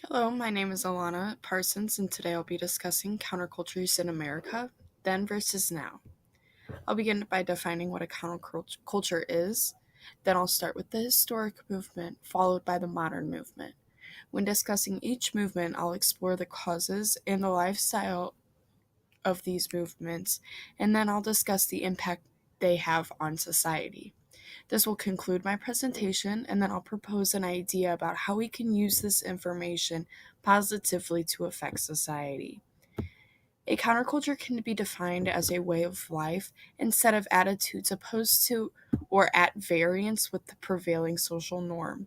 Hello, my name is Alana Parsons, and today I'll be discussing countercultures in America, then versus now. I'll begin by defining what a counterculture is, then I'll start with the historic movement, followed by the modern movement. When discussing each movement, I'll explore the causes and the lifestyle of these movements, and then I'll discuss the impact they have on society. This will conclude my presentation, and then I'll propose an idea about how we can use this information positively to affect society. A counterculture can be defined as a way of life and set of attitudes opposed to or at variance with the prevailing social norm.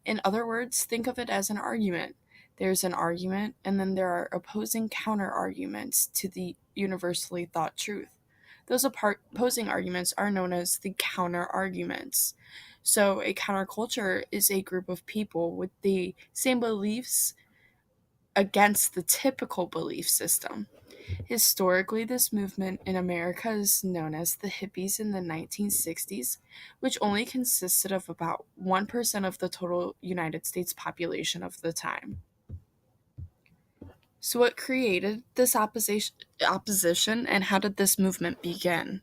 In other words, think of it as an argument. There's an argument, and then there are opposing counter arguments to the universally thought truth. Those opposing arguments are known as the counter arguments. So, a counterculture is a group of people with the same beliefs against the typical belief system. Historically, this movement in America is known as the hippies in the 1960s, which only consisted of about 1% of the total United States population of the time. So, what created this opposition and how did this movement begin?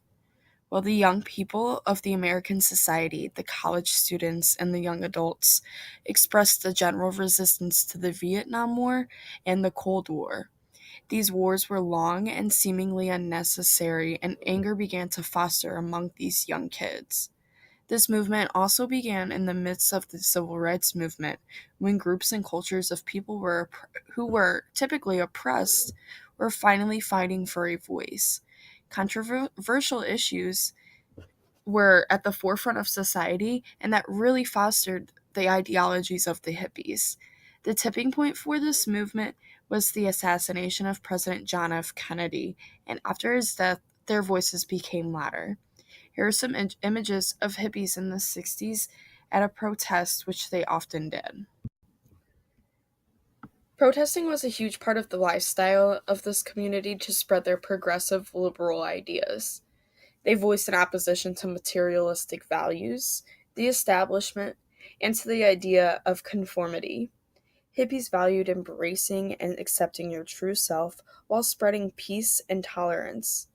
Well, the young people of the American society, the college students, and the young adults, expressed a general resistance to the Vietnam War and the Cold War. These wars were long and seemingly unnecessary, and anger began to foster among these young kids. This movement also began in the midst of the civil rights movement, when groups and cultures of people who were typically oppressed were finally fighting for a voice. Controversial issues were at the forefront of society, and that really fostered the ideologies of the hippies. The tipping point for this movement was the assassination of President John F. Kennedy, and after his death, their voices became louder. Here are some images of hippies in the 60s at a protest, which they often did. Protesting was a huge part of the lifestyle of this community to spread their progressive liberal ideas. They voiced an opposition to materialistic values, the establishment, and to the idea of conformity. Hippies valued embracing and accepting your true self while spreading peace and tolerance.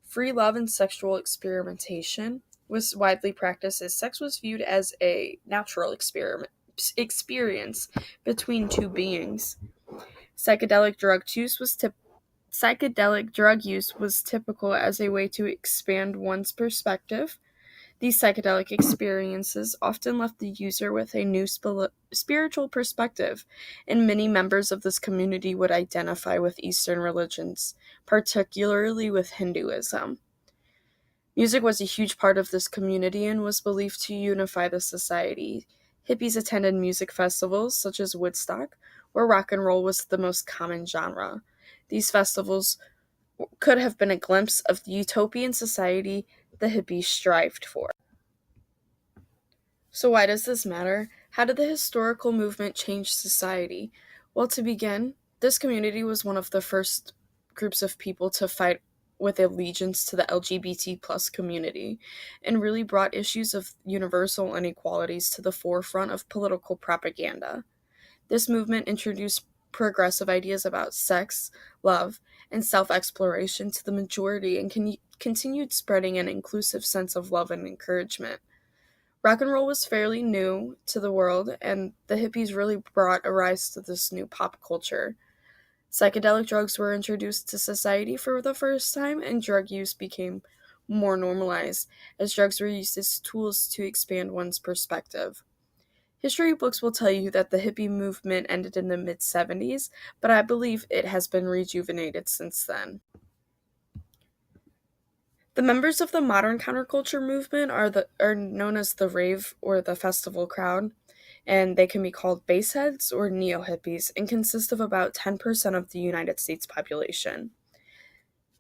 Free love and sexual experimentation was widely practiced as sex was viewed as a natural experience between two beings. Psychedelic drug use was Psychedelic drug use was typical as a way to expand one's perspective. These psychedelic experiences often left the user with a new spiritual perspective, and many members of this community would identify with Eastern religions, particularly with Hinduism. Music was a huge part of this community and was believed to unify the society. Hippies attended music festivals such as Woodstock, where rock and roll was the most common genre. These festivals could have been a glimpse of the utopian society the hippies strived for. So, why does this matter? How did the historical movement change society? Well, to begin, this community was one of the first groups of people to fight with allegiance to the LGBT plus community and really brought issues of universal inequalities to the forefront of political propaganda. This movement introduced progressive ideas about sex, love, and self exploration to the majority and continued spreading an inclusive sense of love and encouragement. Rock and roll was fairly new to the world, and the hippies really brought a rise to this new pop culture. Psychedelic drugs were introduced to society for the first time, and drug use became more normalized as drugs were used as tools to expand one's perspective. History books will tell you that the hippie movement ended in the mid 70s, but I believe it has been rejuvenated since then. The members of the modern counterculture movement are known as the rave or the festival crowd, and they can be called baseheads or neo hippies and consist of about 10% of the United States population.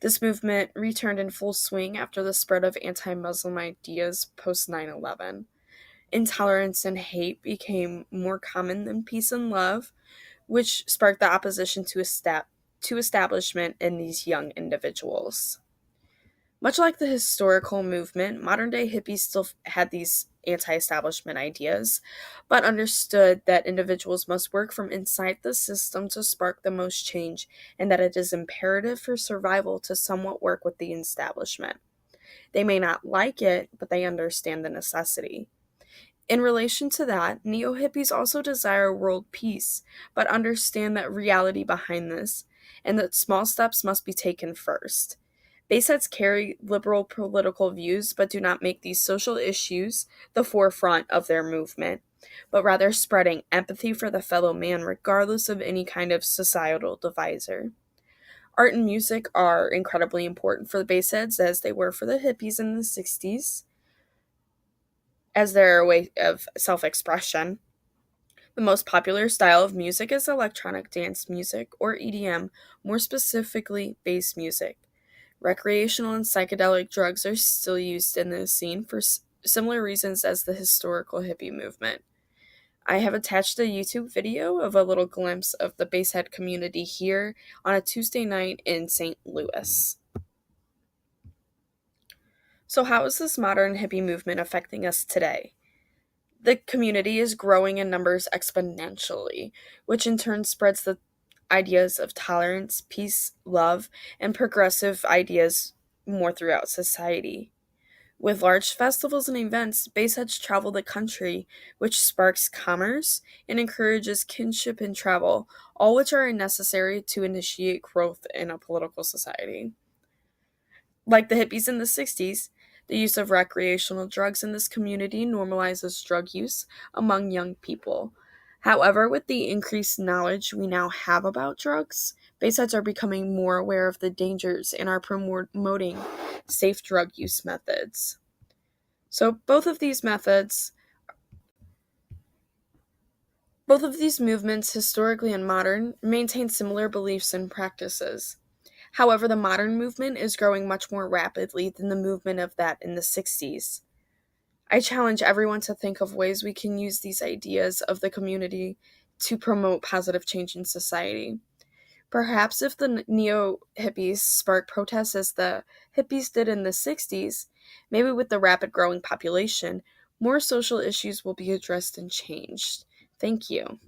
This movement returned in full swing after the spread of anti Muslim ideas post 9/11. Intolerance and hate became more common than peace and love, which sparked the opposition to establishment in these young individuals. Much like the historical movement, modern day hippies still had these anti establishment ideas, but understood that individuals must work from inside the system to spark the most change, and that it is imperative for survival to somewhat work with the establishment. They may not like it, but they understand the necessity. In relation to that, neo hippies also desire world peace, but understand that reality behind this, and that small steps must be taken first. Baysets carry liberal political views, but do not make these social issues the forefront of their movement, but rather spreading empathy for the fellow man regardless of any kind of societal divisor. Art and music are incredibly important for the Baysheads as they were for the hippies in the 60s, as their way of self expression. The most popular style of music is electronic dance music, or EDM, more specifically bass music. Recreational and psychedelic drugs are still used in this scene for similar reasons as the historical hippie movement. I have attached a YouTube video of a little glimpse of the Bayshead community here on a Tuesday night in St. Louis. So, how is this modern hippie movement affecting us today? The community is growing in numbers exponentially, which in turn spreads the ideas of tolerance, peace, love, and progressive ideas more throughout society. With large festivals and events, Baysides travel the country, which sparks commerce and encourages kinship and travel, all which are necessary to initiate growth in a political society. Like the hippies in the 60s, the use of recreational drugs in this community normalizes drug use among young people. However, with the increased knowledge we now have about drugs, Baysides are becoming more aware of the dangers and are promoting safe drug use methods. So both of these movements, historically and modern, maintain similar beliefs and practices. However, the modern movement is growing much more rapidly than the movement of that in the 60s. I challenge everyone to think of ways we can use these ideas of the community to promote positive change in society. Perhaps if the neo hippies spark protests as the hippies did in the 60s, maybe with the rapid growing population, more social issues will be addressed and changed. Thank you.